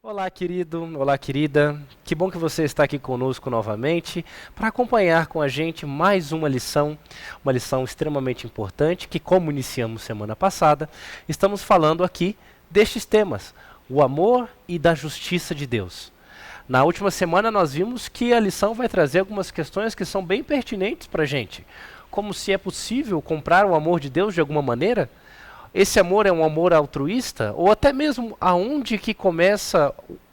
Olá, querido, olá, querida. Que bom que você está aqui conosco novamente para acompanhar com a gente mais uma lição extremamente importante que, como iniciamos semana passada, estamos falando aqui destes temas, o amor e da justiça de Deus. Na última semana nós vimos que a lição vai trazer algumas questões que são bem pertinentes para a gente, como se é possível comprar o amor de Deus de alguma maneira. Esse amor é um amor altruísta? Ou até mesmo aonde que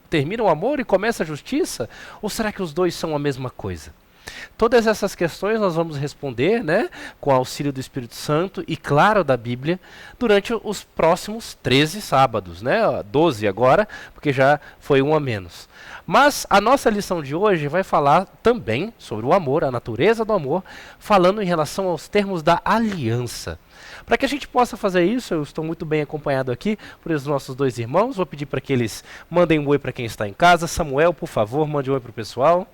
termina o amor e começa a justiça? Ou será que os dois são a mesma coisa? Todas essas questões nós vamos responder, né, com o auxílio do Espírito Santo e, claro, da Bíblia, durante os próximos 13 sábados, né, 12 agora, porque já foi um a menos. Mas a nossa lição de hoje vai falar também sobre o amor, a natureza do amor, falando em relação aos termos da aliança. Para que a gente possa fazer isso, eu estou muito bem acompanhado aqui por os nossos dois irmãos. Vou pedir para que eles mandem um oi para quem está em casa. Samuel, por favor, mande um oi para o pessoal.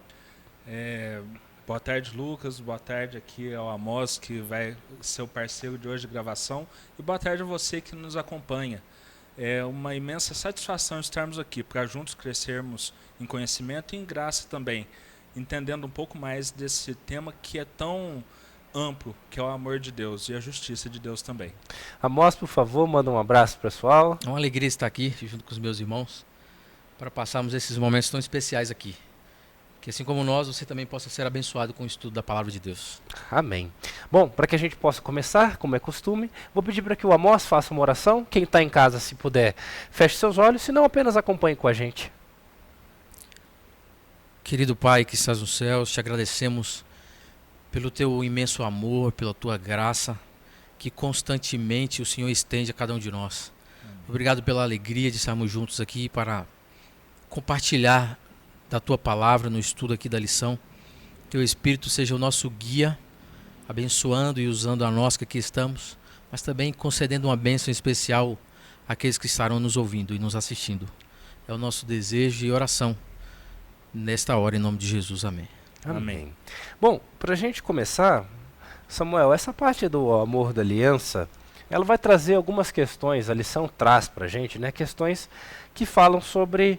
Boa tarde, Lucas. Boa tarde, aqui é o Amos, que vai ser o parceiro de hoje de gravação. E boa tarde a você que nos acompanha. É uma imensa satisfação estarmos aqui para juntos crescermos em conhecimento e em graça também, entendendo um pouco mais desse tema que é tão amplo, que é o amor de Deus e a justiça de Deus também. Amos, por favor, manda um abraço, pessoal. É uma alegria estar aqui junto com os meus irmãos para passarmos esses momentos tão especiais aqui. Que assim como nós, você também possa ser abençoado com o estudo da Palavra de Deus. Amém. Bom, para que a gente possa começar, como é costume, vou pedir para que o Amos faça uma oração. Quem está em casa, se puder, feche seus olhos, se não, apenas acompanhe com a gente. Querido Pai que estás nos céus, te agradecemos pelo teu imenso amor, pela tua graça, que constantemente o Senhor estende a cada um de nós. Obrigado pela alegria de estarmos juntos aqui para compartilhar da tua palavra no estudo aqui da lição. Teu Espírito seja o nosso guia, abençoando e usando a nós que aqui estamos, mas também concedendo uma bênção especial àqueles que estarão nos ouvindo e nos assistindo. É o nosso desejo e oração nesta hora, em nome de Jesus. Amém. Amém. Bom, para a gente começar, Samuel, essa parte do amor da aliança, ela vai trazer algumas questões, a lição traz para a gente, né, questões que falam sobre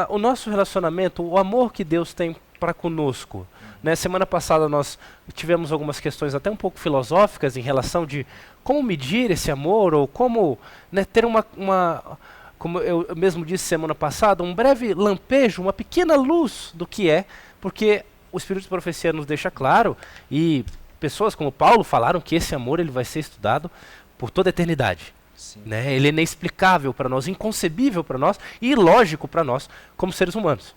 o nosso relacionamento, o amor que Deus tem para conosco. Né? Semana passada nós tivemos algumas questões até um pouco filosóficas em relação de como medir esse amor, ou como, né, ter como eu mesmo disse semana passada, um breve lampejo, uma pequena luz do que é, porque o Espírito de Profecia nos deixa claro, e pessoas como Paulo falaram que esse amor ele vai ser estudado por toda a eternidade. Né? Ele é inexplicável para nós, inconcebível para nós e ilógico para nós como seres humanos.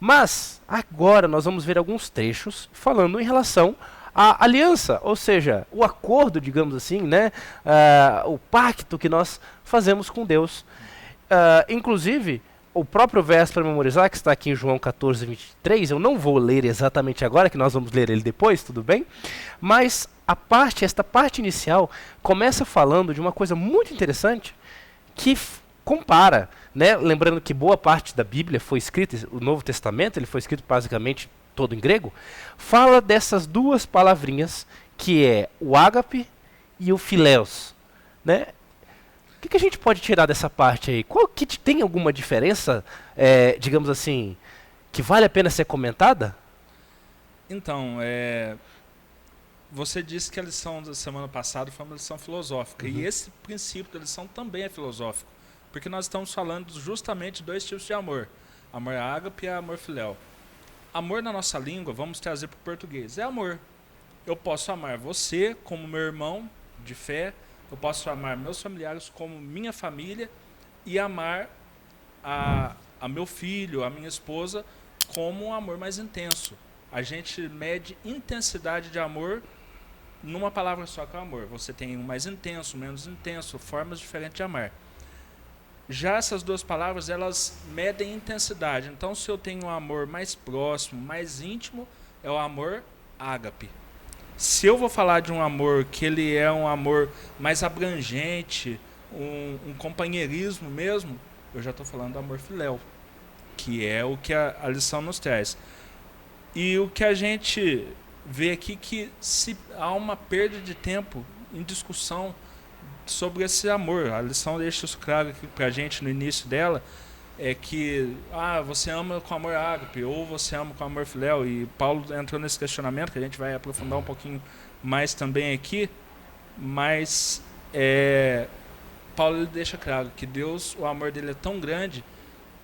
Mas agora nós vamos ver alguns trechos falando em relação à aliança, ou seja, o acordo, digamos assim, né? O pacto que nós fazemos com Deus. Inclusive, o próprio verso para memorizar, que está aqui em João 14, 23, eu não vou ler exatamente agora, que nós vamos ler ele depois, tudo bem? Mas esta parte inicial começa falando de uma coisa muito interessante que compara, né? Lembrando que boa parte da Bíblia foi escrita, o Novo Testamento, ele foi escrito basicamente todo em grego, fala dessas duas palavrinhas, que é o ágape e o fileus, né? O que a gente pode tirar dessa parte aí? Tem alguma diferença, digamos assim, que vale a pena ser comentada? Então, você disse que a lição da semana passada foi uma lição filosófica, e esse princípio da lição também é filosófico, porque nós estamos falando justamente de dois tipos de amor, amor ágape e amor filéu. Amor na nossa língua, vamos trazer para o português, é amor. Eu posso amar você como meu irmão de fé, eu posso amar meus familiares como minha família e amar a meu filho, a minha esposa como um amor mais intenso. A gente mede intensidade de amor numa palavra só, que é o amor. Você tem um mais intenso, menos intenso, formas diferentes de amar. Já essas duas palavras, elas medem intensidade. Então, se eu tenho um amor mais próximo, mais íntimo, é o amor ágape. Se eu vou falar de um amor que ele é um amor mais abrangente, um companheirismo mesmo, eu já estou falando do amor filéu, que é o que a lição nos traz. E o que a gente vê aqui que se há uma perda de tempo em discussão sobre esse amor. A lição deixa isso claro aqui para a gente no início dela, é que você ama com amor ágape ou você ama com amor filéu, e Paulo entrou nesse questionamento que a gente vai aprofundar um pouquinho mais também aqui, mas Paulo ele deixa claro que Deus, o amor dele é tão grande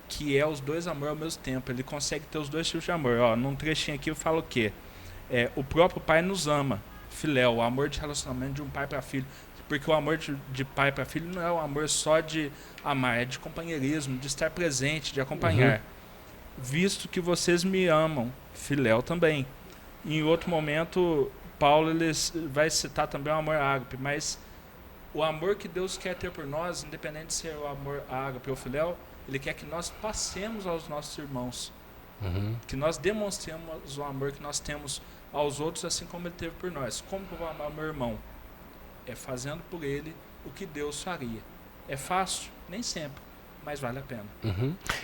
que é os dois amores ao mesmo tempo, ele consegue ter os dois tipos de amor. Num trechinho aqui eu falo o quê? O próprio pai nos ama, filéu, o amor de relacionamento de um pai para filho, porque o amor de pai para filho não é o amor só de amar, é de companheirismo, de estar presente, de acompanhar. Visto que vocês me amam, filéu também. E em outro momento, Paulo ele vai citar também o amor ágape, mas o amor que Deus quer ter por nós, independente de ser o amor ágape ou filéu, ele quer que nós passemos aos nossos irmãos, que nós demonstremos o amor que nós temos aos outros, assim como ele teve por nós. Como que eu vou amar meu irmão? É fazendo por ele o que Deus faria. É fácil? Nem sempre, mas vale a pena.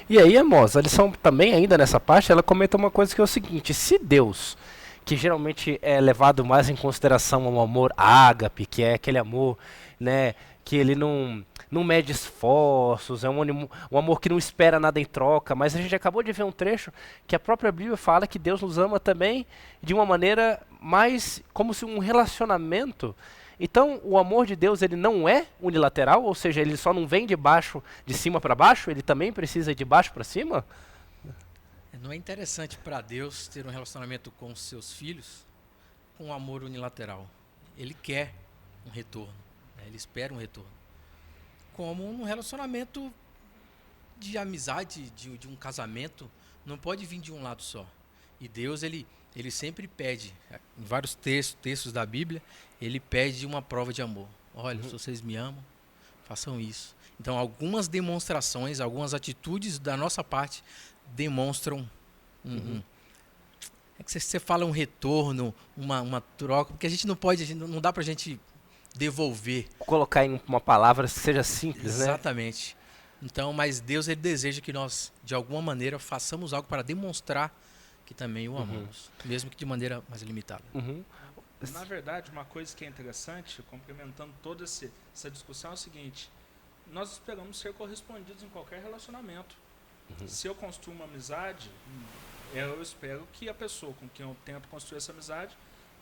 E aí, Amós, a lição também, ainda nessa parte, ela comenta uma coisa que é o seguinte: se Deus, que geralmente é levado mais em consideração ao amor ágape, que é aquele amor, né, que ele não mede esforços, é um amor que não espera nada em troca, mas a gente acabou de ver um trecho que a própria Bíblia fala que Deus nos ama também de uma maneira mais como se um relacionamento. Então, o amor de Deus ele não é unilateral, ou seja, ele só não vem de cima para baixo, ele também precisa ir de baixo para cima? Não é interessante para Deus ter um relacionamento com os seus filhos com um amor unilateral. Ele quer um retorno, né? Ele espera um retorno. Como um relacionamento de amizade, de um casamento, não pode vir de um lado só. E Deus, ele sempre pede, em vários textos da Bíblia, ele pede uma prova de amor. Olha, se vocês me amam, façam isso. Então, algumas demonstrações, algumas atitudes da nossa parte demonstram é que você fala um retorno, uma troca, porque a gente não pode, não dá pra gente devolver. Colocar em uma palavra que seja simples, né? Exatamente. Então, mas Deus ele deseja que nós, de alguma maneira, façamos algo para demonstrar que também o amamos, mesmo que de maneira mais limitada. Na verdade, uma coisa que é interessante, complementando toda essa discussão, é o seguinte: nós esperamos ser correspondidos em qualquer relacionamento. Se eu construo uma amizade, eu espero que a pessoa com quem eu tento construir essa amizade,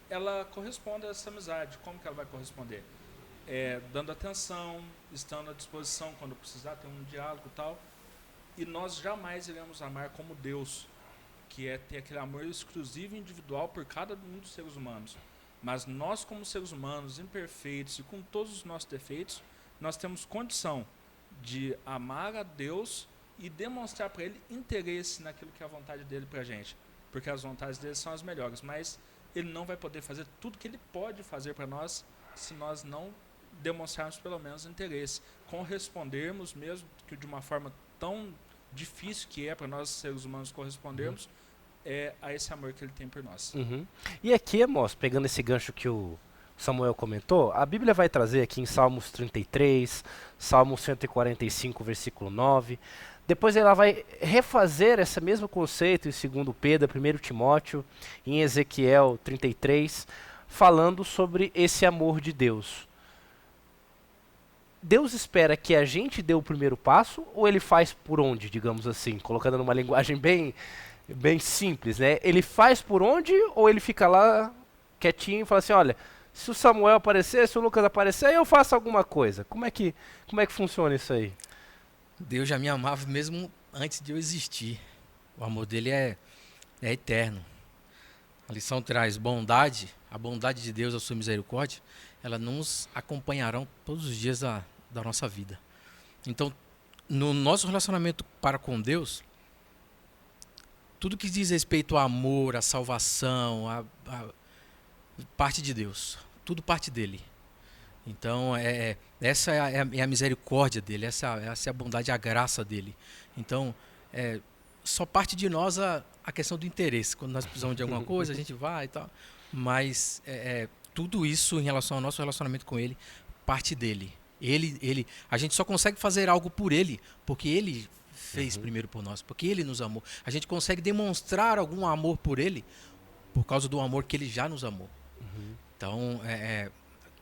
ela corresponda a essa amizade. Como que ela vai corresponder? Dando atenção, estando à disposição quando precisar, ter um diálogo e tal. E nós jamais iremos amar como Deus, que é ter aquele amor exclusivo e individual por cada um dos seres humanos. Mas nós, como seres humanos imperfeitos e com todos os nossos defeitos, nós temos condição de amar a Deus e demonstrar para ele interesse naquilo que é a vontade dele para a gente, porque as vontades dele são as melhores, mas ele não vai poder fazer tudo que ele pode fazer para nós se nós não demonstrarmos pelo menos interesse, correspondermos, mesmo que de uma forma tão difícil que é para nós seres humanos correspondermos a esse amor que ele tem por nós. E aqui, Amós, pegando esse gancho que o Samuel comentou, a Bíblia vai trazer aqui em Salmos 33, Salmo 145, versículo 9. Depois ela vai refazer esse mesmo conceito em 2 Pedro, 1 Timóteo, em Ezequiel 33, falando sobre esse amor de Deus. Deus espera que a gente dê o primeiro passo, ou ele faz por onde, digamos assim, colocando numa linguagem bem simples, né? Ele faz por onde, ou ele fica lá quietinho e fala assim, olha, se o Samuel aparecer, se o Lucas aparecer, eu faço alguma coisa. Como é que funciona isso aí? Deus já me amava mesmo antes de eu existir. O amor dele é eterno. A lição traz bondade, a bondade de Deus, a sua misericórdia, ela nos acompanharão todos os dias da nossa vida. Então, no nosso relacionamento para com Deus, tudo que diz respeito ao amor, à salvação, a parte de Deus, tudo parte dele. Então, essa é a misericórdia dele, essa é a bondade, a graça dele. Então, só parte de nós a questão do interesse. Quando nós precisamos de alguma coisa, a gente vai e tal. Mas tudo isso em relação ao nosso relacionamento com ele, parte dele. A gente só consegue fazer algo por ele, porque ele fez primeiro por nós, porque ele nos amou. A gente consegue demonstrar algum amor por ele, por causa do amor que ele já nos amou. Então,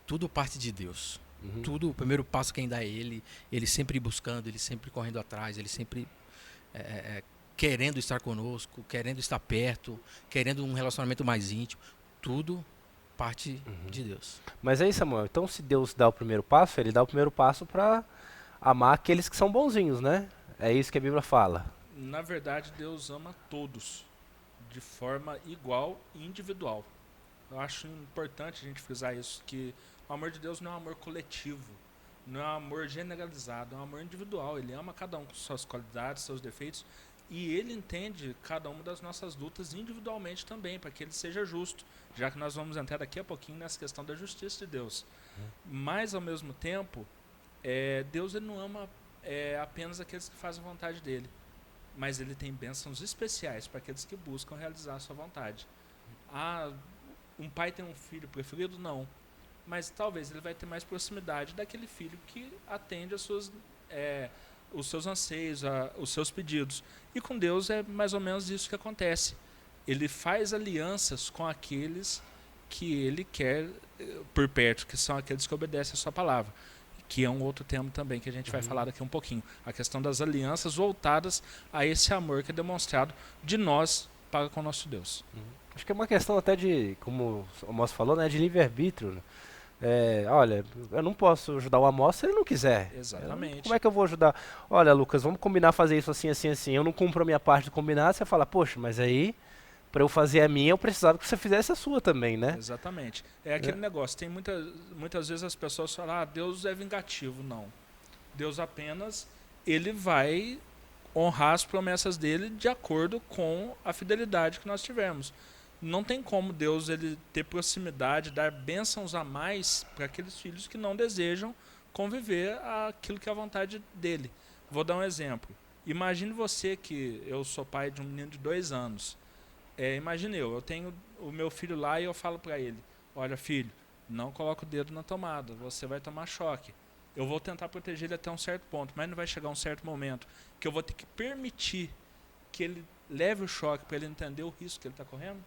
tudo parte de Deus. Tudo, o primeiro passo quem dá é ele sempre buscando, ele sempre correndo atrás, ele sempre querendo estar conosco, querendo estar perto, querendo um relacionamento mais íntimo. Tudo parte de Deus. Mas aí, Samuel, então se Deus dá o primeiro passo, ele dá o primeiro passo para amar aqueles que são bonzinhos, né? É isso que a Bíblia fala. Na verdade, Deus ama todos de forma igual e individual. Eu acho importante a gente frisar isso, que o amor de Deus não é um amor coletivo, não é um amor generalizado, é um amor individual. Ele ama cada um com suas qualidades, seus defeitos, e ele entende cada uma das nossas lutas individualmente também, para que ele seja justo, já que nós vamos entrar daqui a pouquinho nessa questão da justiça de Deus. Mas, ao mesmo tempo, Deus ele não ama apenas aqueles que fazem a vontade dele, mas ele tem bênçãos especiais para aqueles que buscam realizar a sua vontade. Um pai tem um filho preferido? Não. Mas talvez ele vai ter mais proximidade daquele filho que atende os seus anseios, os seus pedidos. E com Deus é mais ou menos isso que acontece. Ele faz alianças com aqueles que ele quer por perto, que são aqueles que obedecem a sua palavra. Que é um outro tema também que a gente vai falar daqui um pouquinho. A questão das alianças voltadas a esse amor que é demonstrado de nós para com o nosso Deus. Acho que é uma questão até de, como o Amós falou, né, de livre-arbítrio. Né? Olha, eu não posso ajudar o Amós se ele não quiser. Exatamente. Como é que eu vou ajudar? Olha, Lucas, vamos combinar fazer isso assim, assim, assim. Eu não cumpro a minha parte do combinado, você fala, poxa, mas aí, para eu fazer a minha, eu precisava que você fizesse a sua também, né? Exatamente. É aquele negócio, tem muitas vezes as pessoas falam, Deus é vingativo. Não. Deus apenas, ele vai honrar as promessas dele de acordo com a fidelidade que nós tivemos. Não tem como Deus ele ter proximidade, dar bênçãos a mais para aqueles filhos que não desejam conviver aquilo que é a vontade dele. Vou dar um exemplo. Imagine você que eu sou pai de um menino de 2 anos. Imagine eu tenho o meu filho lá e eu falo para ele, olha filho, não coloca o dedo na tomada, você vai tomar choque. Eu vou tentar proteger ele até um certo ponto, mas não vai chegar um certo momento que eu vou ter que permitir que ele leve o choque para ele entender o risco que ele está correndo.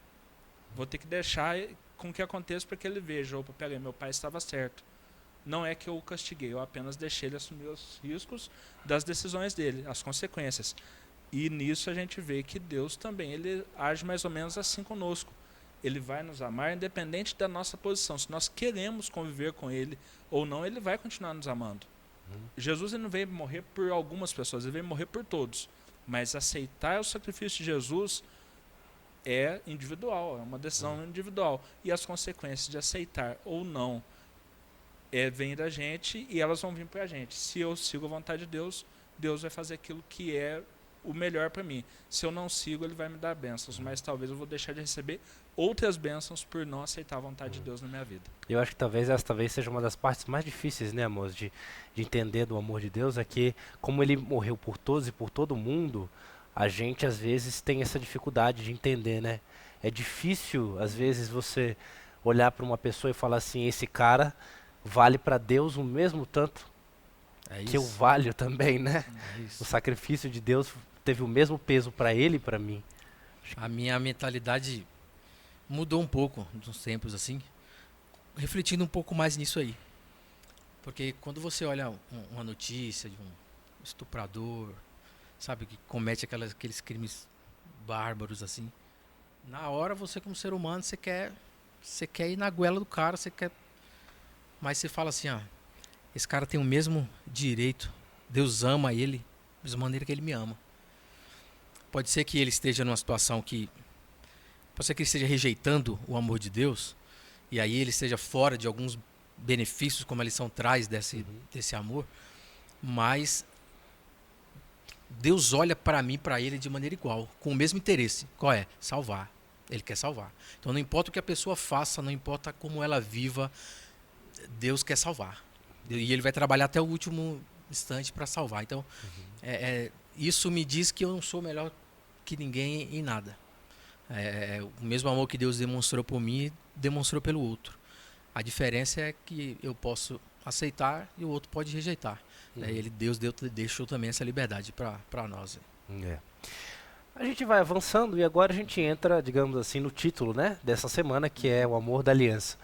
Vou ter que deixar com que aconteça para que ele veja, opa, peraí, meu pai estava certo. Não é que eu o castiguei, eu apenas deixei ele assumir os riscos das decisões dele, as consequências. E nisso a gente vê que Deus também, ele age mais ou menos assim conosco. Ele vai nos amar independente da nossa posição. Se nós queremos conviver com ele ou não, ele vai continuar nos amando. Jesus ele não veio morrer por algumas pessoas, ele veio morrer por todos. Mas aceitar o sacrifício de Jesus é individual, é uma decisão individual. E as consequências de aceitar ou não vêm da gente e elas vão vir para a gente. Se eu sigo a vontade de Deus, Deus vai fazer aquilo que é o melhor para mim. Se eu não sigo, ele vai me dar bênçãos, mas talvez eu vou deixar de receber outras bênçãos por não aceitar a vontade de Deus na minha vida. Eu acho que talvez essa seja uma das partes mais difíceis, né, amor, de entender do amor de Deus, é que como ele morreu por todos e por todo mundo, a gente às vezes tem essa dificuldade de entender, né? É difícil às vezes você olhar para uma pessoa e falar assim, esse cara vale para Deus o mesmo tanto que eu valho também, né? O sacrifício de Deus teve o mesmo peso para ele e para mim. A minha mentalidade mudou um pouco nos tempos assim, refletindo um pouco mais nisso aí. Porque quando você olha uma notícia de um estuprador, sabe, que comete aqueles crimes bárbaros assim, na hora você como ser humano, você quer ir na goela do cara, mas você fala assim, esse cara tem o mesmo direito, Deus ama ele da mesma maneira que ele me ama. Pode ser que ele esteja numa situação pode ser que ele esteja rejeitando o amor de Deus, e aí ele esteja fora de alguns benefícios, como a lição traz desse amor, mas Deus olha para mim, para ele de maneira igual, com o mesmo interesse. Qual é? Salvar. Ele quer salvar. Então não importa o que a pessoa faça, não importa como ela viva, Deus quer salvar. E ele vai trabalhar até o último instante para salvar. Então, isso me diz que eu não sou melhor que ninguém em nada. O mesmo amor que Deus demonstrou por mim, demonstrou pelo outro. A diferença é que eu posso aceitar e o outro pode rejeitar. Deus deixou também essa liberdade para nós. A gente vai avançando e agora a gente entra, digamos assim, no título, né, dessa semana, que é o amor da aliança.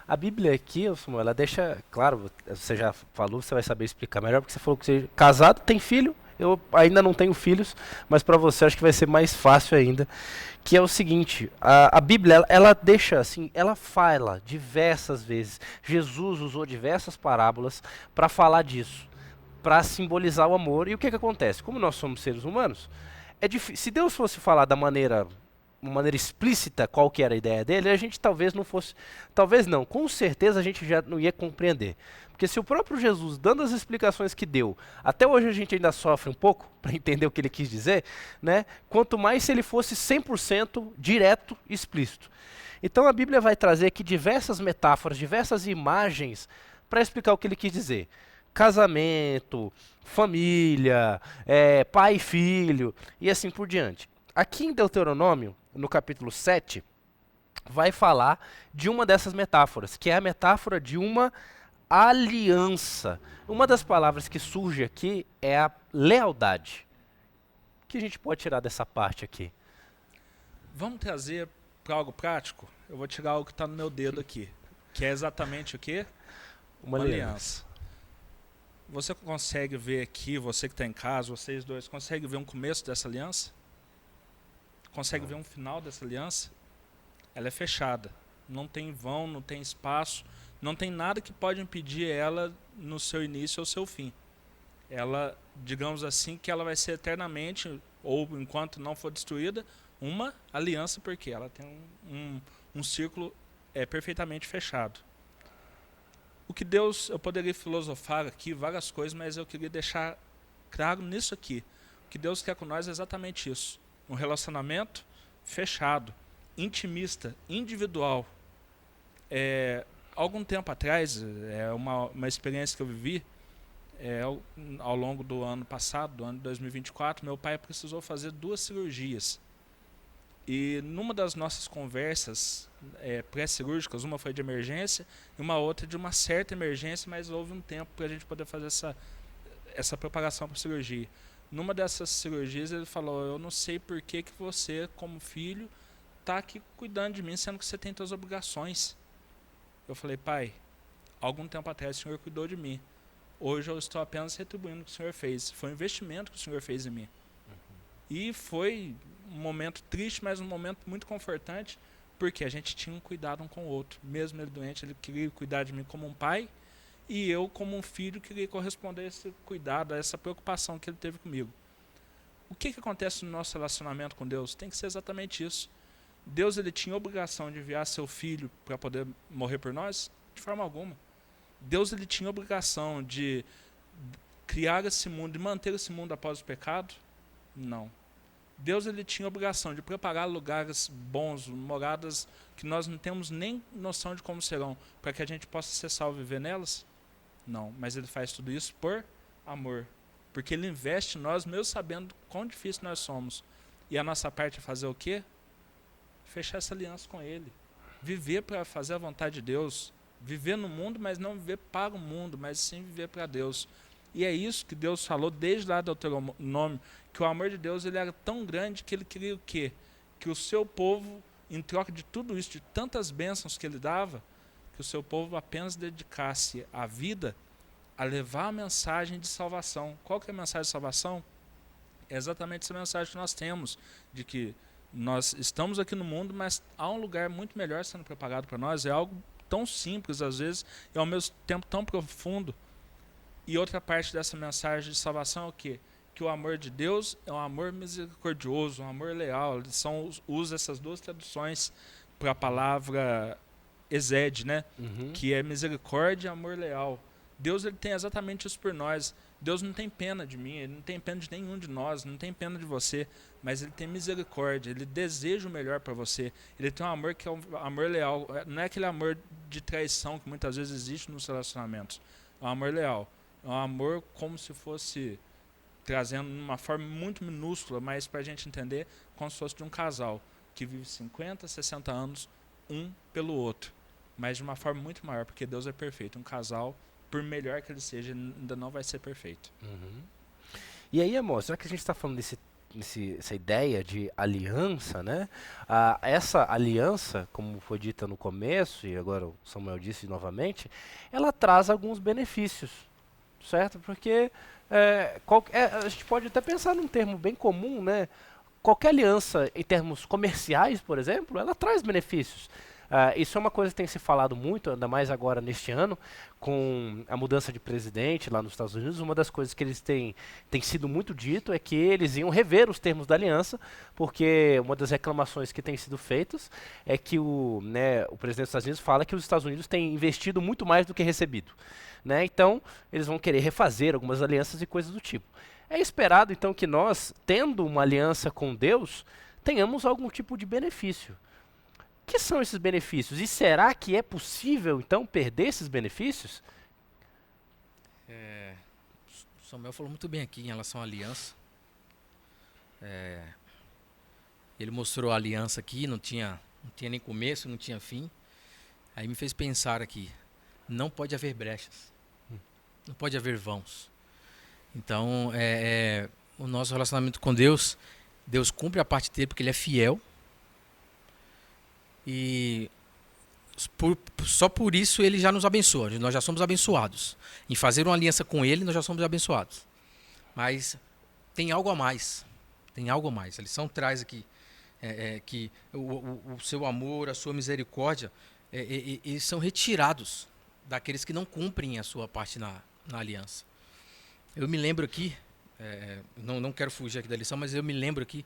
A Bíblia aqui, ela deixa, claro, você já falou, você vai saber explicar melhor, porque você falou que você casado, tem filho Eu ainda não tenho filhos, mas para você acho que vai ser mais fácil ainda. Que é o seguinte, a Bíblia, ela deixa assim, ela fala diversas vezes. Jesus usou diversas parábolas para falar disso, para simbolizar o amor. E o que que acontece? Como nós somos seres humanos, se Deus fosse falar da maneira uma maneira explícita qual que era a ideia dele, a gente talvez não fosse, talvez não, com certeza a gente já não ia compreender. Porque se o próprio Jesus, dando as explicações que deu, até hoje a gente ainda sofre um pouco para entender o que ele quis dizer, né? Quanto mais se ele fosse 100% direto e explícito. Então a Bíblia vai trazer aqui diversas metáforas, diversas imagens para explicar o que ele quis dizer. Casamento, família, pai e filho, e assim por diante. Aqui em Deuteronômio, no capítulo 7, vai falar de uma dessas metáforas, que é a metáfora de uma aliança. Uma das palavras que surge aqui é a lealdade. O que a gente pode tirar dessa parte aqui? Vamos trazer para algo prático? Eu vou tirar algo que está no meu dedo aqui, que é exatamente o quê? Uma aliança. Você consegue ver aqui, você que está em casa, vocês dois, consegue ver um começo dessa aliança? Consegue ver um final dessa aliança? Ela é fechada. Não tem vão, não tem espaço, não tem nada que pode impedir ela no seu início ou seu fim. Ela, digamos assim, que ela vai ser eternamente, ou enquanto não for destruída, uma aliança, porque ela tem um círculo perfeitamente fechado. O que Deus, eu poderia filosofar aqui várias coisas, mas eu queria deixar claro nisso aqui. O que Deus quer com nós é exatamente isso. Um relacionamento fechado, intimista, individual. Algum tempo atrás, uma experiência que eu vivi, ao longo do ano passado, do ano de 2024, meu pai precisou fazer 2 cirurgias. E numa das nossas conversas pré-cirúrgicas, uma foi de emergência e uma outra de uma certa emergência, mas houve um tempo para a gente poder fazer essa preparação para a cirurgia. Numa dessas cirurgias ele falou, eu não sei por que você, como filho, está aqui cuidando de mim, sendo que você tem suas obrigações. Eu falei, pai, algum tempo atrás o senhor cuidou de mim. Hoje eu estou apenas retribuindo o que o senhor fez. Foi um investimento que o senhor fez em mim. E foi um momento triste, mas um momento muito confortante, porque a gente tinha um cuidado um com o outro. Mesmo ele doente, ele queria cuidar de mim como um pai, e eu, como um filho, queria corresponder a esse cuidado, a essa preocupação que ele teve comigo. O que acontece no nosso relacionamento com Deus? Tem que ser exatamente isso. Deus, ele tinha a obrigação de enviar seu filho para poder morrer por nós? De forma alguma. Deus, ele tinha a obrigação de criar esse mundo e manter esse mundo após o pecado? Não. Deus, ele tinha a obrigação de preparar lugares bons, moradas que nós não temos nem noção de como serão, para que a gente possa ser salvo e viver nelas? Não, mas ele faz tudo isso por amor. Porque ele investe em nós, mesmo sabendo quão difícil nós somos. E a nossa parte é fazer o quê? Fechar essa aliança com ele. Viver para fazer a vontade de Deus. Viver no mundo, mas não viver para o mundo, mas sim viver para Deus. E é isso que Deus falou desde lá do Deuteronômio, que o amor de Deus ele era tão grande que ele queria o quê? Que o seu povo, em troca de tudo isso, de tantas bênçãos que ele dava, que o seu povo apenas dedicasse a vida a levar a mensagem de salvação. Qual que é a mensagem de salvação? É exatamente essa mensagem que nós temos, de que nós estamos aqui no mundo, mas há um lugar muito melhor sendo preparado para nós. É algo tão simples, às vezes, e ao mesmo tempo tão profundo. E outra parte dessa mensagem de salvação é o quê? Que o amor de Deus é um amor misericordioso, um amor leal. Ele usa essas 2 traduções para a palavra Esed, né? Que é misericórdia e amor leal. Deus, ele tem exatamente isso por nós. Deus não tem pena de mim, ele não tem pena de nenhum de nós, não tem pena de você, mas ele tem misericórdia, ele deseja o melhor para você. Ele tem um amor que é um amor leal, não é aquele amor de traição que muitas vezes existe nos relacionamentos. É um amor leal, é um amor como se fosse, trazendo uma forma muito minúscula, mas para a gente entender, como se fosse de um casal que vive 50, 60 anos um pelo outro, mas de uma forma muito maior, porque Deus é perfeito. Um casal, por melhor que ele seja, ainda não vai ser perfeito. E aí, amor, será que a gente está falando essa ideia de aliança, né? Essa aliança, como foi dita no começo, e agora o Samuel disse novamente, ela traz alguns benefícios, certo? Porque A gente pode até pensar num termo bem comum, né? Qualquer aliança em termos comerciais, por exemplo, ela traz benefícios. Isso é uma coisa que tem se falado muito, ainda mais agora neste ano, com a mudança de presidente lá nos Estados Unidos. Uma das coisas que eles têm sido muito dito é que eles iam rever os termos da aliança, porque uma das reclamações que têm sido feitas é que o presidente dos Estados Unidos fala que os Estados Unidos têm investido muito mais do que recebido. Né? Então, eles vão querer refazer algumas alianças e coisas do tipo. É esperado, então, que nós, tendo uma aliança com Deus, tenhamos algum tipo de benefício. O que são esses benefícios? E será que é possível, então, perder esses benefícios? O Samuel falou muito bem aqui em relação à aliança. Ele mostrou a aliança aqui, não tinha nem começo, não tinha fim. Aí me fez pensar aqui, não pode haver brechas, não pode haver vãos. Então, o nosso relacionamento com Deus, Deus cumpre a parte dele porque Ele é fiel. E só por isso Ele já nos abençoa. Nós já somos abençoados. Em fazer uma aliança com Ele, nós já somos abençoados. Mas tem algo a mais. Tem algo a mais. A lição traz aqui que o seu amor, a sua misericórdia, eles são retirados daqueles que não cumprem a sua parte na aliança. Eu me lembro aqui, não quero fugir aqui da lição, mas eu me lembro aqui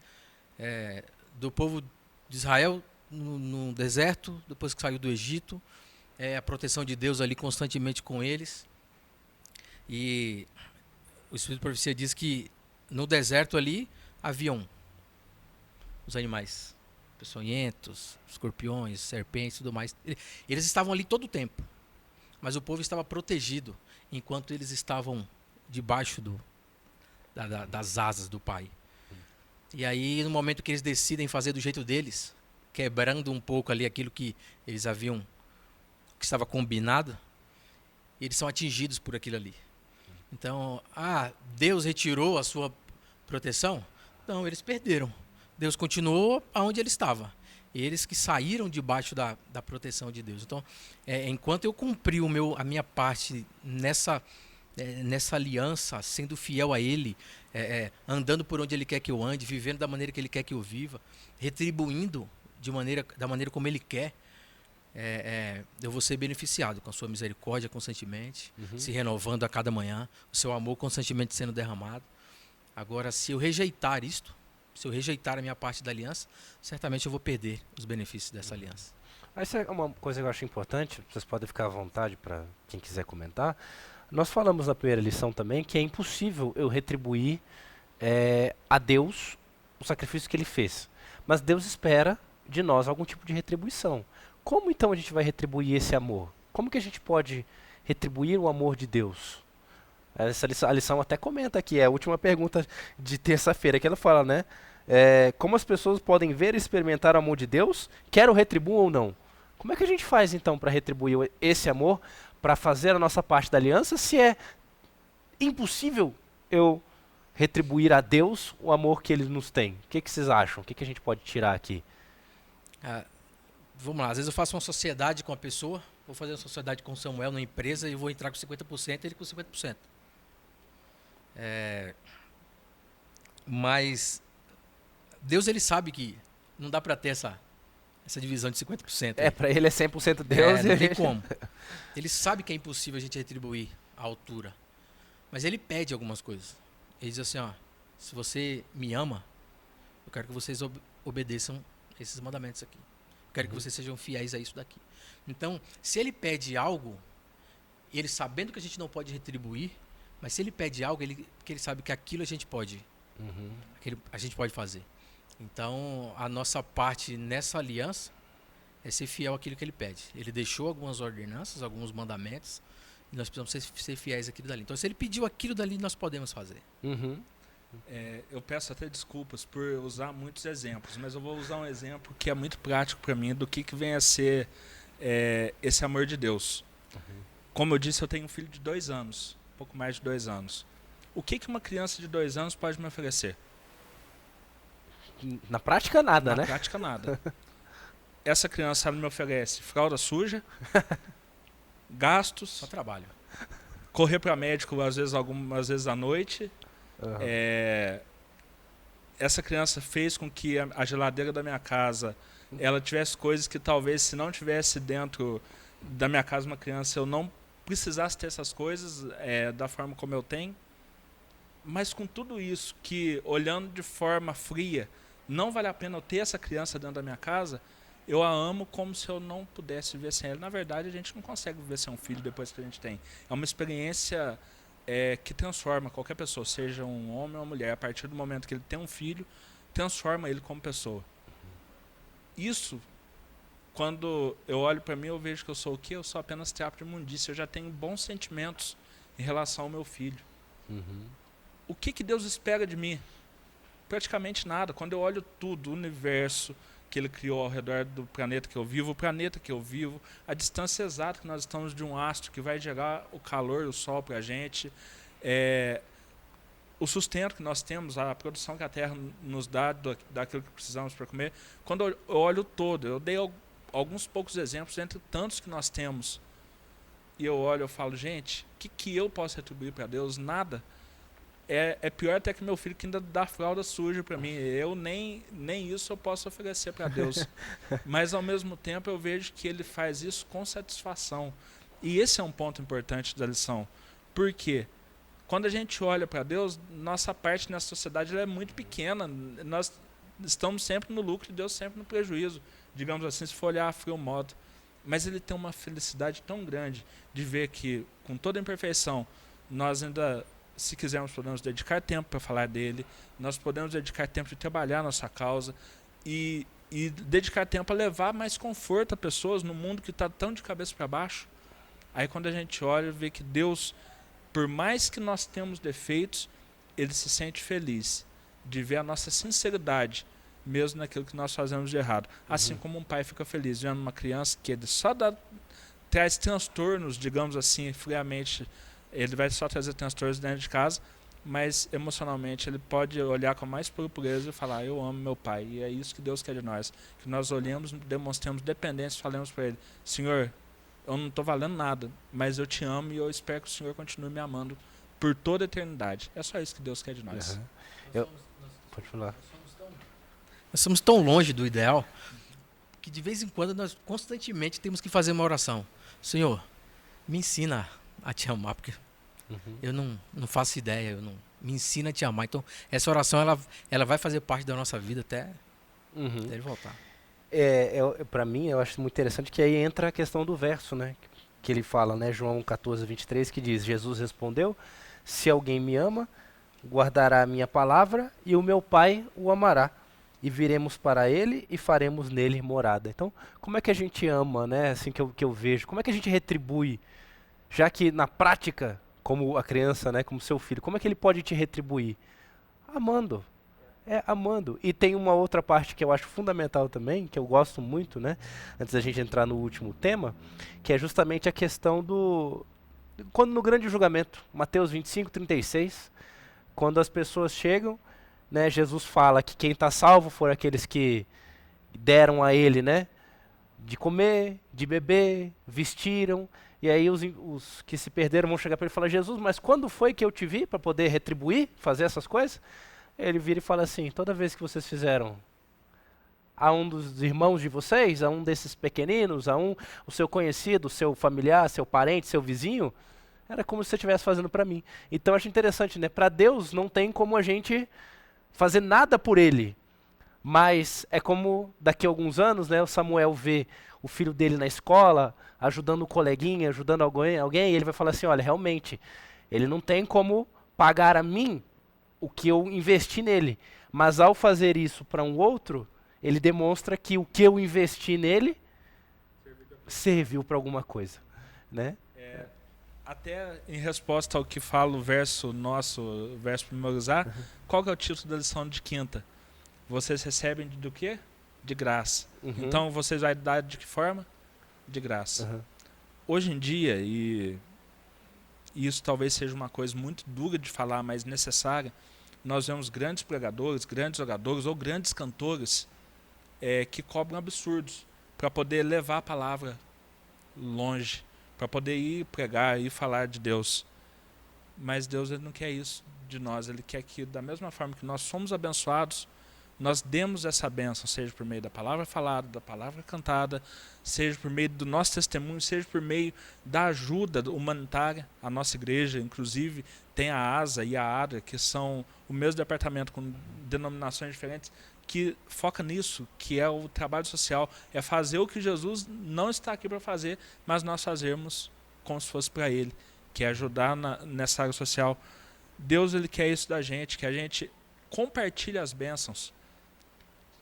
do povo de Israel no deserto, depois que saiu do Egito, a proteção de Deus ali constantemente com eles. E o Espírito de Profecia diz que no deserto ali haviam os animais peçonhentos, escorpiões, serpentes e tudo mais. Eles estavam ali todo o tempo, mas o povo estava protegido enquanto eles estavam debaixo das asas do Pai. E aí, no momento que eles decidem fazer do jeito deles, quebrando um pouco ali aquilo que eles haviam, que estava combinado, eles são atingidos por aquilo ali. Então, Deus retirou a sua proteção? Não, eles perderam. Deus continuou aonde ele estava. Eles que saíram debaixo da proteção de Deus. Então, enquanto eu cumpri a minha parte nessa aliança, sendo fiel a Ele, andando por onde Ele quer que eu ande, vivendo da maneira que Ele quer que eu viva, retribuindo da maneira como Ele quer, eu vou ser beneficiado com a sua misericórdia constantemente, se renovando a cada manhã, o seu amor constantemente sendo derramado. Agora, se eu rejeitar isto, se eu rejeitar a minha parte da aliança, certamente eu vou perder os benefícios dessa aliança. Essa é uma coisa que eu acho importante, vocês podem ficar à vontade para quem quiser comentar. Nós falamos na primeira lição também que é impossível eu retribuir a Deus o sacrifício que Ele fez. Mas Deus espera de nós algum tipo de retribuição. Como então a gente vai retribuir esse amor? Como que a gente pode retribuir o amor de Deus? A lição até comenta aqui, é a última pergunta de terça-feira, que ela fala, né? Como as pessoas podem ver e experimentar o amor de Deus, quer o retribuam ou não? Como é que a gente faz então para retribuir esse amor, para fazer a nossa parte da aliança, se é impossível eu retribuir a Deus o amor que Ele nos tem? O que vocês acham? O que a gente pode tirar aqui? Vamos lá, às vezes eu faço uma sociedade com a pessoa, vou fazer uma sociedade com o Samuel numa empresa e eu vou entrar com 50% e ele com 50%. Mas Deus, Ele sabe que não dá para ter essa divisão de 50%. Para Ele é 100% Deus. Não tem como. Ele sabe que é impossível a gente retribuir a altura. Mas Ele pede algumas coisas. Ele diz assim, se você me ama, eu quero que vocês obedeçam esses mandamentos aqui. Eu quero que vocês sejam fiéis a isso daqui. Então, se Ele pede algo, Ele sabendo que a gente não pode retribuir, mas se Ele pede algo, que Ele sabe que aquilo a gente pode, a gente pode fazer. Então, a nossa parte nessa aliança é ser fiel àquilo que Ele pede. Ele deixou algumas ordenanças, alguns mandamentos, e nós precisamos ser fiéis àquilo dali. Então, se Ele pediu aquilo dali, nós podemos fazer. Eu peço até desculpas por usar muitos exemplos, mas eu vou usar um exemplo que é muito prático para mim do que vem a ser esse amor de Deus. Como eu disse, eu tenho um filho de 2 anos, um pouco mais de 2 anos. O que uma criança de 2 anos pode me oferecer? Na prática, nada, né? Na prática, nada. Essa criança me oferece fralda suja, gastos, só trabalho, correr para médico às vezes algumas vezes à noite. Essa criança fez com que a geladeira da minha casa ela tivesse coisas que talvez se não tivesse dentro da minha casa uma criança eu não precisasse ter essas coisas da forma como eu tenho. Mas com tudo isso, que olhando de forma fria, não vale a pena eu ter essa criança dentro da minha casa, eu a amo como se eu não pudesse viver sem ela. Na verdade, a gente não consegue viver sem um filho depois que a gente tem. É uma experiência que transforma qualquer pessoa, seja um homem ou uma mulher. A partir do momento que ele tem um filho, transforma ele como pessoa. Isso, quando eu olho para mim, eu vejo que eu sou o quê? Eu sou apenas trapo de imundícia. Eu já tenho bons sentimentos em relação ao meu filho. O que Deus espera de mim? Praticamente nada. Quando eu olho tudo, o universo que Ele criou ao redor do planeta que eu vivo, o planeta que eu vivo, a distância exata que nós estamos de um astro que vai gerar o calor do Sol para a gente, o sustento que nós temos, a produção que a Terra nos dá daquilo que precisamos para comer. Quando eu olho todo, eu dei alguns poucos exemplos entre tantos que nós temos, e eu olho e falo, gente, o que eu posso retribuir para Deus? Nada. É pior até que meu filho que ainda dá fralda suja para mim. Eu nem isso eu posso oferecer para Deus. Mas ao mesmo tempo eu vejo que ele faz isso com satisfação. E esse é um ponto importante da lição. Por quê? Quando a gente olha para Deus, nossa parte nessa sociedade ela é muito pequena. Nós estamos sempre no lucro e Deus sempre no prejuízo. Digamos assim, se for olhar a frio modo. Mas ele tem uma felicidade tão grande de ver que, com toda a imperfeição, nós ainda... Se quisermos, podemos dedicar tempo para falar dele, nós podemos dedicar tempo de trabalhar a nossa causa e dedicar tempo a levar mais conforto a pessoas no mundo que está tão de cabeça para baixo. Aí quando a gente olha, vê que Deus, por mais que nós temos defeitos, Ele se sente feliz de ver a nossa sinceridade, mesmo naquilo que nós fazemos de errado. Assim como um pai fica feliz vendo uma criança que ele só traz transtornos, digamos assim, friamente. Ele vai só trazer transtornos dentro de casa, mas emocionalmente ele pode olhar com a mais pura pureza e falar, eu amo meu pai. E é isso que Deus quer de nós. Que nós olhemos, demonstremos dependência e falemos para ele, Senhor, eu não estou valendo nada, mas eu te amo e eu espero que o Senhor continue me amando por toda a eternidade. É só isso que Deus quer de nós. Pode falar. Nós somos tão longe do ideal que de vez em quando nós constantemente temos que fazer uma oração. Senhor, me ensina a te amar, porque eu não faço ideia, me ensina a te amar. Então, essa oração ela vai fazer parte da nossa vida até ele voltar. Para mim, eu acho muito interessante que aí entra a questão do verso, né? Que ele fala, né? João 14:23, que diz, Jesus respondeu, se alguém me ama, guardará a minha palavra e o meu Pai o amará. E viremos para ele e faremos nele morada. Então, como é que a gente ama, né? Assim que eu vejo. Como é que a gente retribui? Já que na prática, como a criança, né, como seu filho, como é que ele pode te retribuir? Amando. Amando. E tem uma outra parte que eu acho fundamental também, que eu gosto muito, né, antes da gente entrar no último tema, que é justamente a questão quando no grande julgamento, Mateus 25:36, quando as pessoas chegam, né, Jesus fala que quem está salvo foram aqueles que deram a ele, né, de comer, de beber, vestiram. E aí os que se perderam vão chegar para ele e falar, Jesus, mas quando foi que eu te vi para poder retribuir, fazer essas coisas? Ele vira e fala assim, toda vez que vocês fizeram a um dos irmãos de vocês, a um desses pequeninos, o seu conhecido, o seu familiar, seu parente, seu vizinho, era como se você estivesse fazendo para mim. Então eu acho interessante, né? Para Deus não tem como a gente fazer nada por ele. Mas é como daqui a alguns anos, né, o Samuel vê o filho dele na escola, ajudando o coleguinha, ajudando alguém, e ele vai falar assim, olha, realmente, ele não tem como pagar a mim o que eu investi nele. Mas ao fazer isso para um outro, ele demonstra que o que eu investi nele serviu para alguma coisa. Né? Até em resposta ao que fala o verso memorizar, qual que é o título da lição de quinta? Vocês recebem do quê? De graça. Então, vocês vão dar de que forma? De graça. Hoje em dia, e isso talvez seja uma coisa muito dura de falar, mas necessária, nós vemos grandes pregadores, grandes oradores ou grandes cantores que cobram absurdos para poder levar a palavra longe, para poder ir pregar e falar de Deus. Mas Deus ele não quer isso de nós. Ele quer que, da mesma forma que nós somos abençoados, nós demos essa bênção, seja por meio da palavra falada, da palavra cantada, seja por meio do nosso testemunho, seja por meio da ajuda humanitária. A nossa igreja, inclusive, tem a ASA e a ADRA, que são o mesmo departamento com denominações diferentes, que foca nisso, que é o trabalho social, é fazer o que Jesus não está aqui para fazer, mas nós fazermos como se fosse para Ele, que é ajudar nessa área social. Deus ele quer isso da gente, que a gente compartilhe as bênçãos.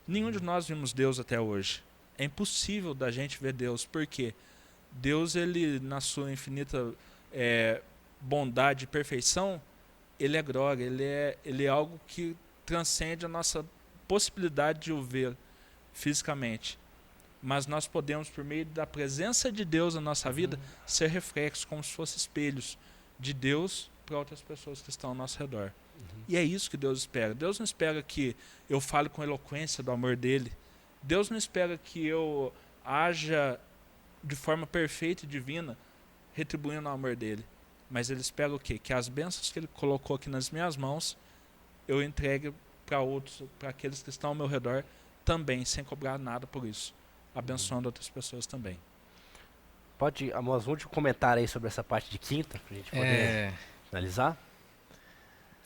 Nenhum de nós vimos Deus até hoje. É impossível da gente ver Deus. Por quê? Deus, ele, na sua infinita bondade e perfeição, ele é glória, ele é algo que transcende a nossa possibilidade de o ver fisicamente. Mas nós podemos, por meio da presença de Deus na nossa vida, ser reflexos, como se fossem espelhos de Deus para outras pessoas que estão ao nosso redor. E é isso que Deus espera. Deus não espera que eu fale com eloquência do amor dele. Deus não espera que eu haja de forma perfeita e divina, retribuindo o amor dele. Mas ele espera o quê? Que as bênçãos que ele colocou aqui nas minhas mãos, eu entregue para outros, para aqueles que estão ao meu redor também, sem cobrar nada por isso. Abençoando outras pessoas também. Pode, Amos, um último comentário aí sobre essa parte de quinta, pra gente poder finalizar?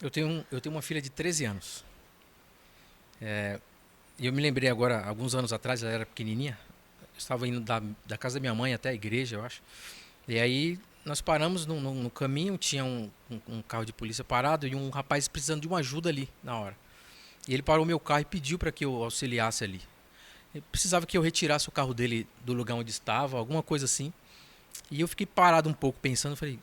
Eu tenho uma filha de 13 anos. E eu me lembrei agora, alguns anos atrás, ela era pequenininha. Eu estava indo da casa da minha mãe até a igreja, eu acho. E aí nós paramos no caminho, tinha um carro de polícia parado e um rapaz precisando de uma ajuda ali na hora. E ele parou o meu carro e pediu para que eu auxiliasse ali. Ele precisava que eu retirasse o carro dele do lugar onde estava, alguma coisa assim. E eu fiquei parado um pouco pensando, falei,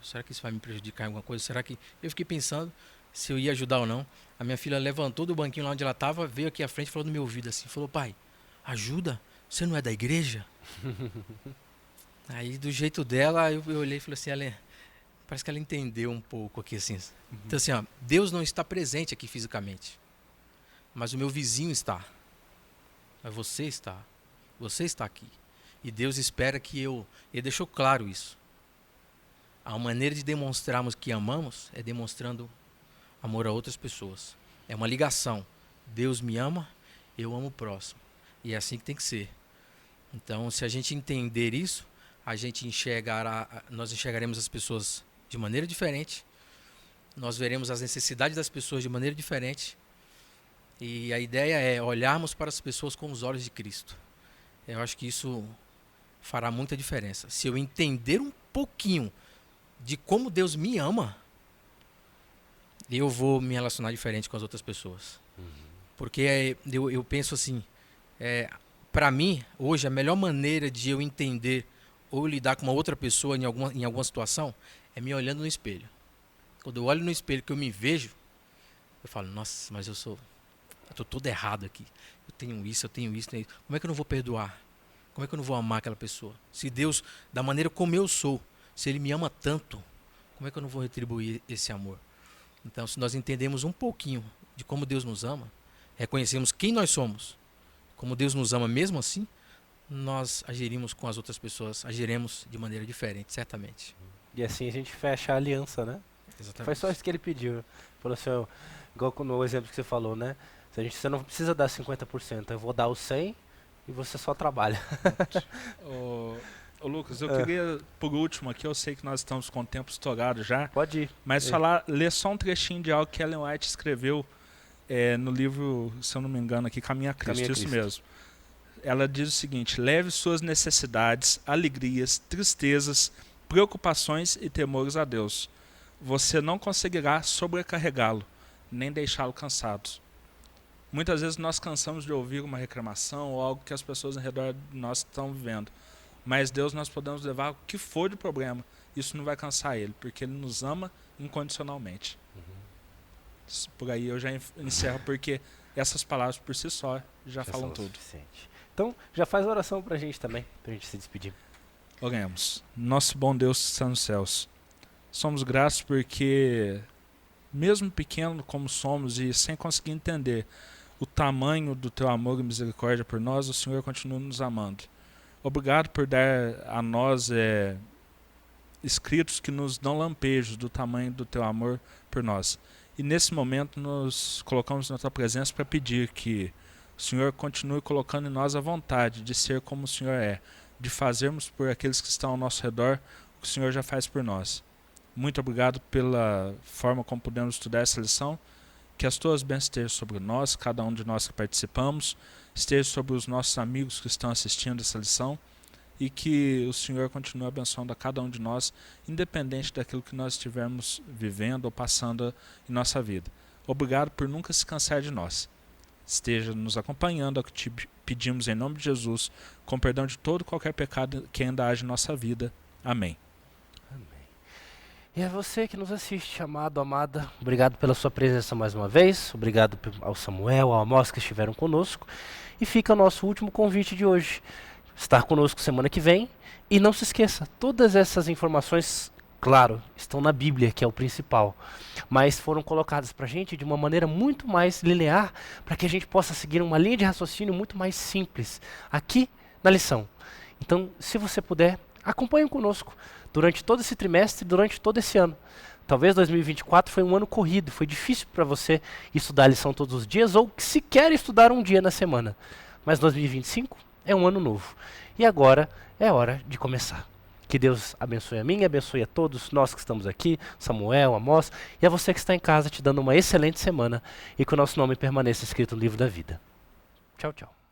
será que isso vai me prejudicar em alguma coisa? Será que... Eu fiquei pensando se eu ia ajudar ou não. A minha filha levantou do banquinho lá onde ela estava, veio aqui à frente e falou no meu ouvido assim, falou, pai, ajuda? Você não é da igreja? Aí do jeito dela, eu olhei e falei assim, parece que ela entendeu um pouco aqui assim. Então assim, ó, Deus não está presente aqui fisicamente, mas o meu vizinho está. Mas você está aqui. E Deus espera que Ele deixou claro isso. A maneira de demonstrarmos que amamos é demonstrando amor a outras pessoas. É uma ligação. Deus me ama, eu amo o próximo. E é assim que tem que ser. Então, se a gente entender isso, nós enxergaremos as pessoas de maneira diferente. Nós veremos as necessidades das pessoas de maneira diferente. E a ideia é olharmos para as pessoas com os olhos de Cristo. Eu acho que isso fará muita diferença. Se eu entender um pouquinho de como Deus me ama, eu vou me relacionar diferente com as outras pessoas. Porque eu penso assim, para mim, hoje, a melhor maneira de eu entender ou lidar com uma outra pessoa em alguma situação é me olhando no espelho. Quando eu olho no espelho que eu me vejo, eu falo, nossa, mas eu estou todo errado aqui. Eu tenho isso. Como é que eu não vou perdoar? Como é que eu não vou amar aquela pessoa? Se Deus, da maneira como eu sou, se Ele me ama tanto, como é que eu não vou retribuir esse amor? Então, se nós entendemos um pouquinho de como Deus nos ama, reconhecemos quem nós somos, como Deus nos ama mesmo assim, nós agiremos com as outras pessoas, agiremos de maneira diferente, certamente. E assim a gente fecha a aliança, né? Exatamente. Foi só isso que ele pediu. Falou assim, igual no exemplo que você falou, né? Você não precisa dar 50%, eu vou dar os 100% e você só trabalha. Ô Lucas, eu queria, por último aqui, eu sei que nós estamos com o tempo estourado já. Pode ir. Mas ler só um trechinho de algo que Ellen White escreveu no livro, se eu não me engano aqui, Caminho a Cristo, isso mesmo. Ela diz o seguinte, leve suas necessidades, alegrias, tristezas, preocupações e temores a Deus. Você não conseguirá sobrecarregá-lo, nem deixá-lo cansado. Muitas vezes nós cansamos de ouvir uma reclamação ou algo que as pessoas ao redor de nós estão vivendo. Mas Deus nós podemos levar o que for de problema. Isso não vai cansar Ele, porque Ele nos ama incondicionalmente. Por aí eu já encerro, porque essas palavras por si só já falam tudo. Suficiente. Então, já faz a oração pra gente também, pra gente se despedir. Oremos. Nosso bom Deus que está nos céus. Somos gratos porque, mesmo pequeno como somos e sem conseguir entender o tamanho do Teu amor e misericórdia por nós, o Senhor continua nos amando. Obrigado por dar a nós escritos que nos dão lampejos do tamanho do teu amor por nós. E nesse momento nos colocamos na tua presença para pedir que o Senhor continue colocando em nós a vontade de ser como o Senhor é, de fazermos por aqueles que estão ao nosso redor o que o Senhor já faz por nós. Muito obrigado pela forma como pudemos estudar essa lição. Que as tuas bênçãos estejam sobre nós, cada um de nós que participamos, esteja sobre os nossos amigos que estão assistindo essa lição, e que o Senhor continue abençoando a cada um de nós, independente daquilo que nós estivermos vivendo ou passando em nossa vida. Obrigado por nunca se cansar de nós. Esteja nos acompanhando, é o que te pedimos em nome de Jesus, com perdão de todo e qualquer pecado que ainda haja em nossa vida. Amém. E a você que nos assiste, amado, amada, obrigado pela sua presença mais uma vez, obrigado ao Samuel, ao Amós que estiveram conosco, e fica o nosso último convite de hoje, estar conosco semana que vem, e não se esqueça, todas essas informações, claro, estão na Bíblia, que é o principal, mas foram colocadas para a gente de uma maneira muito mais linear, para que a gente possa seguir uma linha de raciocínio muito mais simples, aqui na lição. Então, se você puder, acompanhe conosco, durante todo esse trimestre, durante todo esse ano. Talvez 2024 foi um ano corrido, foi difícil para você estudar a lição todos os dias ou sequer estudar um dia na semana. Mas 2025 é um ano novo. E agora é hora de começar. Que Deus abençoe a mim, abençoe a todos nós que estamos aqui, Samuel, Amós, e a você que está em casa, te dando uma excelente semana e que o nosso nome permaneça escrito no livro da vida. Tchau, tchau.